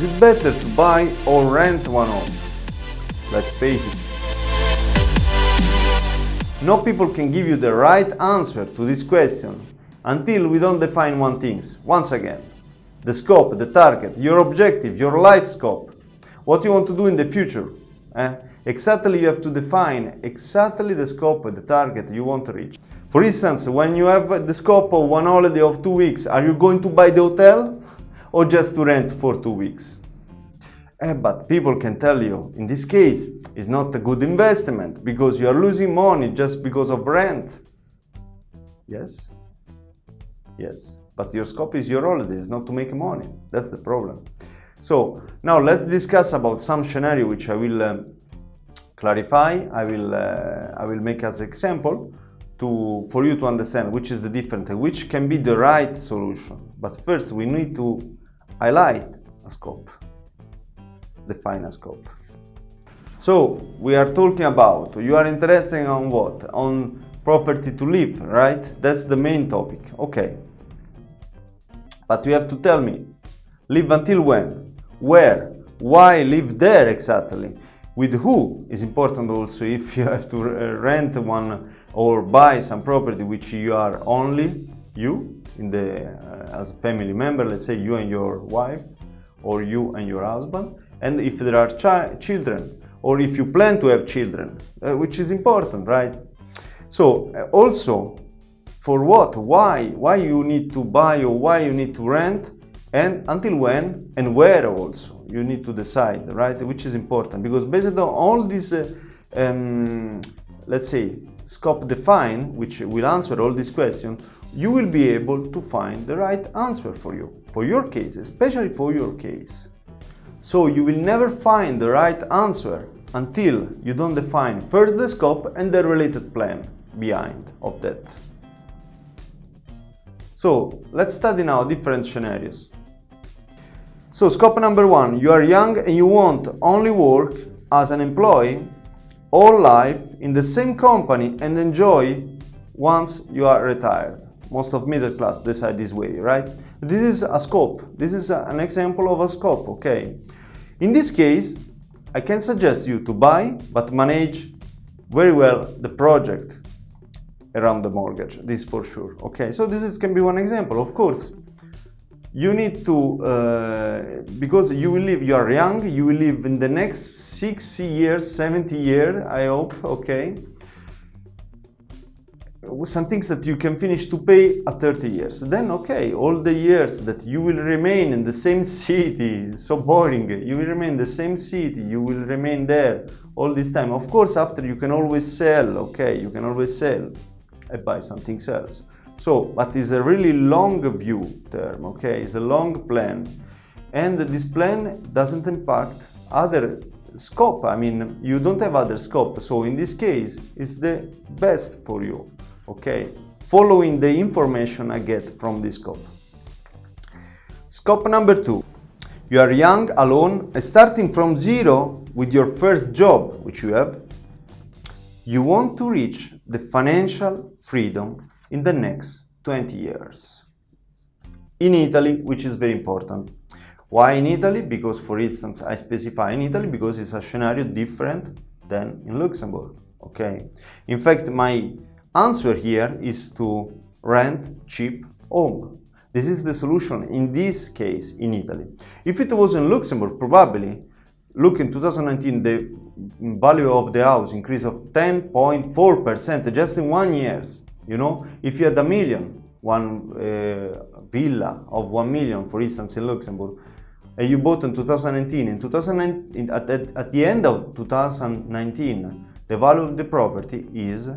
Is it better to buy or rent one home? Let's face it. No people can give you the right answer to this question until we don't define one thing. Once again, the scope, the target, your objective, your life scope, what you want to do in the future. Exactly, you have to define exactly the scope, the target you want to reach. For instance, when you have the scope of one holiday of 2 weeks, are you going to buy the hotel or just to rent for 2 weeks? But people can tell you, in this case, it's not a good investment because you are losing money just because of rent. Yes? Yes. But your scope is your holidays, not to make money. That's the problem. So now let's discuss about some scenario which I will clarify. I will make as example for you to understand which is the difference, which can be the right solution. But first we need to highlight a scope, define a scope. So we are talking about, you are interested on what? On property to live, right? That's the main topic. Okay. But you have to tell me, live until when? Where? Why live there exactly? With who is important also. If you have to rent one or buy some property which you are only you as a family member, let's say you and your wife or you and your husband, and if there are children or if you plan to have children, which is important, right? So also, for what? Why you need to buy or why you need to rent, and until when and where also you need to decide, right? Which is important because based on all these, let's say, scope define, which will answer all these questions, you will be able to find the right answer for you, for your case, especially for your case. So you will never find the right answer until you don't define first the scope and the related plan behind of that. So let's study now different scenarios. So scope number one, you are young and you want only work as an employee all life in the same company and enjoy once you are retired. Most of middle class decide this way, right? This is a scope. This is an example of a scope, okay? In this case, I can suggest you to buy, but manage very well the project around the mortgage, this for sure, okay? So can be one example, of course. You need to, because you are young, you will live in the next 60 years, 70 years, I hope, okay? Some things that you can finish to pay at 30 years. Then, okay, all the years that you will remain in the same city, so boring, you will remain in the same city, you will remain there all this time. Of course, after you can always sell, okay, you can always sell and buy something else. So, but it's a really long view term, okay, it's a long plan. And this plan doesn't impact other scope. I mean, you don't have other scope. So in this case, it's the best for you, okay, following the information I get from this scope. Scope number two, you are young, alone, and starting from zero with your first job, which you have. You want to reach the financial freedom in the next 20 years. In Italy, which is very important. Why in Italy? Because, for instance, I specify in Italy because it's a scenario different than in Luxembourg, okay? In fact, my answer here is to rent cheap home. This is the solution in this case in Italy. If it was in Luxembourg, probably, look in 2019, the value of the house increase of 10.4% just in 1 year. You know, if you had a million, one villa of 1 million, for instance, in Luxembourg, and you bought in 2019, at the end of 2019, the value of the property is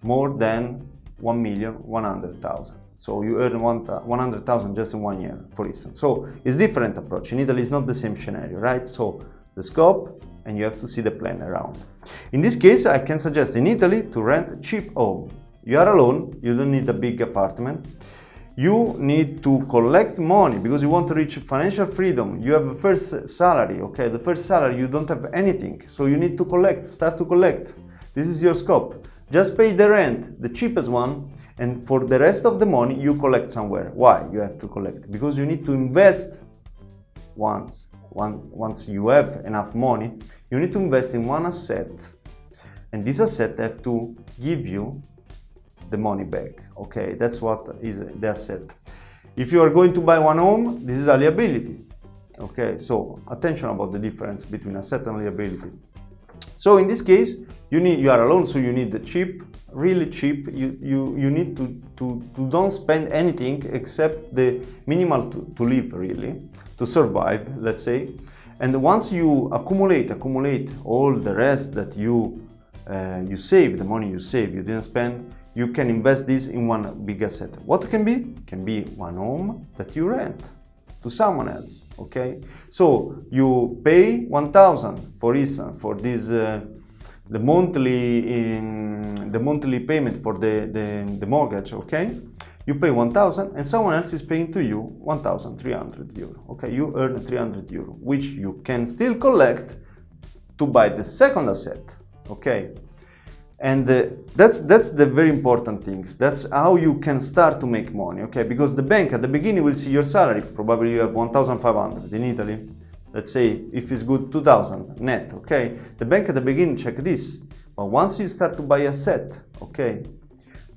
more than 1,100,000. So you earn 100,000 just in 1 year, for instance. So it's different approach. In Italy, it's not the same scenario, right? So the scope, and you have to see the plan around. In this case, I can suggest in Italy to rent cheap home. You are alone, you don't need a big apartment. You need to collect money because you want to reach financial freedom. You have a first salary, okay? The first salary, you don't have anything. So you need to collect, start to collect. This is your scope. Just pay the rent, the cheapest one, and for the rest of the money, you collect somewhere. Why you have to collect? Because you need to invest once once you have enough money, you need to invest in one asset, and this asset have to give you the money back. Okay, that's what is the asset. If you are going to buy one home, this is a liability. Okay, so attention about the difference between asset and liability. So in this case, you are alone, so you need the cheap, really cheap. You need to don't spend anything except the minimal to live, really, to survive, let's say. And once you accumulate all the rest that you save, the money you save, you didn't spend, you can invest this in one big asset. What can be? Can be one home that you rent to someone else. Okay, so you pay 1,000, for instance, for this the monthly payment for the mortgage. Okay, you pay 1,000 and someone else is paying to you 1,300 euro. Okay, you earn 300 euro, which you can still collect to buy the second asset. Okay, and that's the very important things. That's how you can start to make money. Okay, because the bank at the beginning will see your salary. Probably you have 1,500 in Italy. Let's say if it's good 2,000 net. Okay, the bank at the beginning check this, but once you start to buy a asset, okay,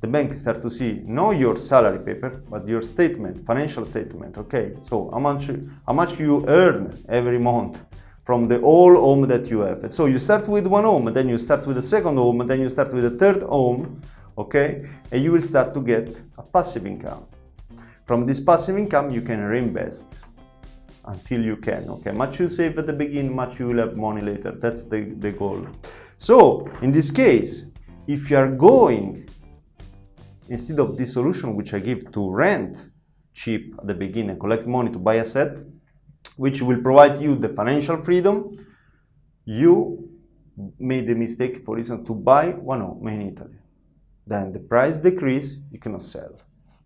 the bank start to see not your salary paper but your statement, financial statement. Okay, so how much you earn every month from the whole home that you have. And so you start with one home, then you start with the second home, then you start with the third home. Okay, and you will start to get a passive income. From this passive income you can reinvest until you can. Okay, much you save at the beginning, much you will have money later. That's the goal. So in this case, if you are going, instead of this solution which I give, to rent cheap at the beginning and collect money to buy a asset, which will provide you the financial freedom, you made the mistake, for instance, to buy one home in Italy. Then the price decrease, you cannot sell,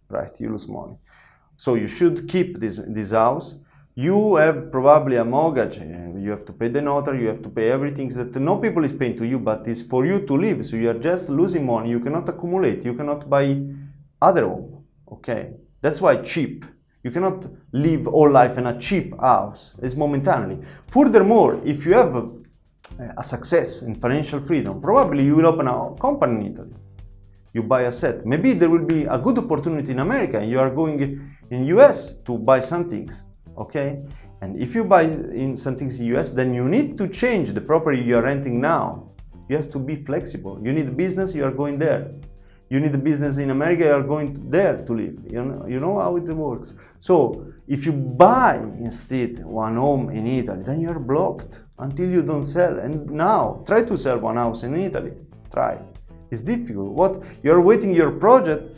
right? You lose money. So you should keep this house. You have probably a mortgage, you have to pay the notary, you have to pay everything that no people is paying to you, but it's for you to live. So you are just losing money, you cannot accumulate, you cannot buy other home. Okay, that's why cheap. You cannot live all life in a cheap house. It's momentarily. Furthermore, if you have a success in financial freedom, probably you will open a company in Italy. You buy a set. Maybe there will be a good opportunity in America and you are going in US to buy some things. Okay? And if you buy in some things in US, then you need to change the property you are renting now. You have to be flexible. You need a business, you are going there. You need a business in America, you are going there to live. You know how it works. So if you buy instead one home in Italy, then you are blocked until you don't sell. And now try to sell one house in Italy. Try. It's difficult. What you are waiting your project,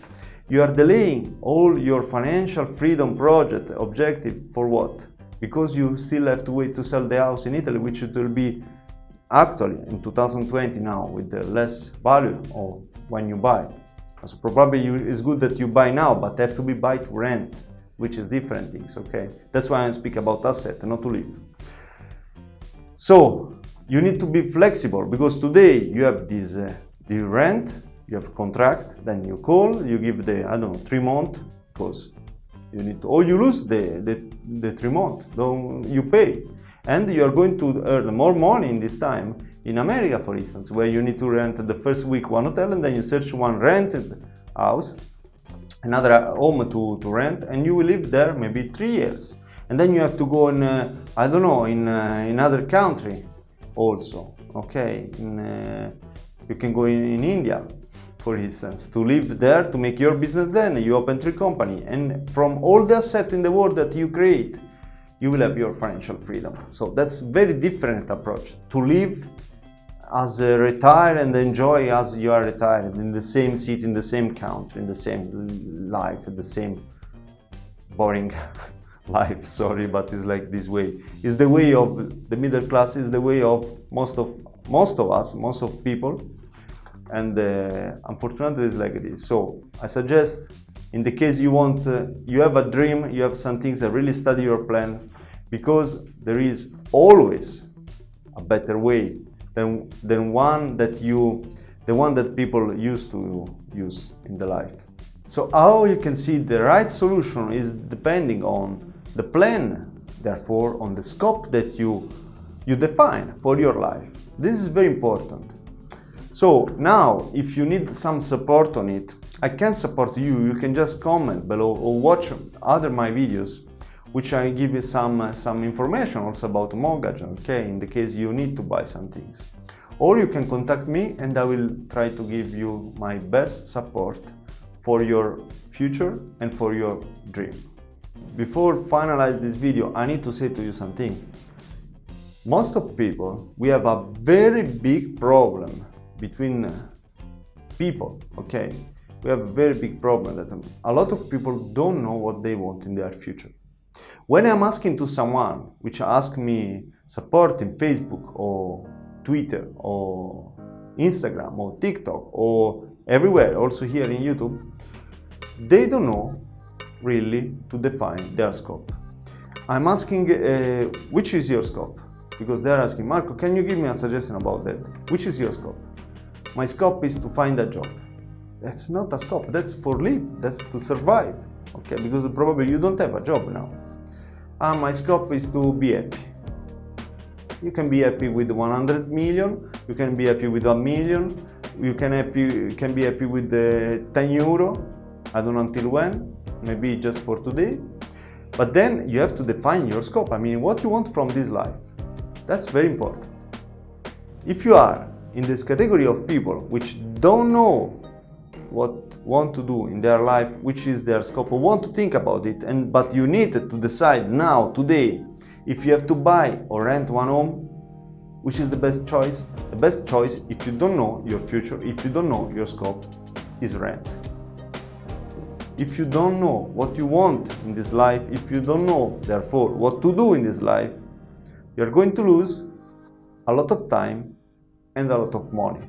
you are delaying all your financial freedom project objective for what? Because you still have to wait to sell the house in Italy, which it will be actually in 2020 now with the less value or when you buy. So probably it's good that you buy now, but have to be buy to rent, which is different things. Okay, that's why I speak about asset, not to live. So you need to be flexible because today you have this the rent, you have contract, then you call, you give the 3 months because you need to, or you lose the 3 months. Don't you pay, and you are going to earn more money in this time. In America, for instance, where you need to rent the first week one hotel and then you search one rented house, another home to rent, and you will live there maybe 3 years. And then you have to go in, in other country also. Okay, you can go in India, for instance, to live there, to make your business. Then you open 3 companies, and from all the assets in the world that you create, you will have your financial freedom. So that's very different approach to live as a retired and enjoy as you are retired in the same city, in the same country, in the same life, in the same boring life. Sorry, but it's like this way. It's the way of the middle class. Is the way of most of us, most of people, and unfortunately, it's like this. So I suggest, in the case you want, you have a dream, you have some things that really study your plan, because there is always a better way than the one that people used to use in the life. So how you can see the right solution is depending on the plan therefore on the scope that you define for your life. This is very important. So now, if you need some support on it, I can support you. You can just comment below or watch other my videos, which I give you some information also about mortgage, okay, in the case you need to buy some things. Or you can contact me and I will try to give you my best support for your future and for your dream. Before finalize this video, I need to say to you something. Most of people, we have a very big problem between people, okay? We have a very big problem that a lot of people don't know what they want in their future. When I'm asking to someone, which ask me support in Facebook or Twitter or Instagram or TikTok or everywhere, also here in YouTube, they don't know really to define their scope. I'm asking, which is your scope? Because they're asking, Marco, can you give me a suggestion about that? Which is your scope? My scope is to find a job. That's not a scope, that's for live, that's to survive, okay? Because probably you don't have a job now. My scope is to be happy. You can be happy with 100 million, you can be happy with 1 million, you can be happy with 10 euro, I don't know until when, maybe just for today. But then you have to define your scope, I mean, what you want from this life. That's very important. If you are in this category of people which don't know what want to do in their life, which is their scope, or want to think about it, but you need to decide now, today, if you have to buy or rent one home, which is the best choice? The best choice, if you don't know your future, if you don't know your scope, is rent. If you don't know what you want in this life, if you don't know, therefore, what to do in this life, you're going to lose a lot of time and a lot of money.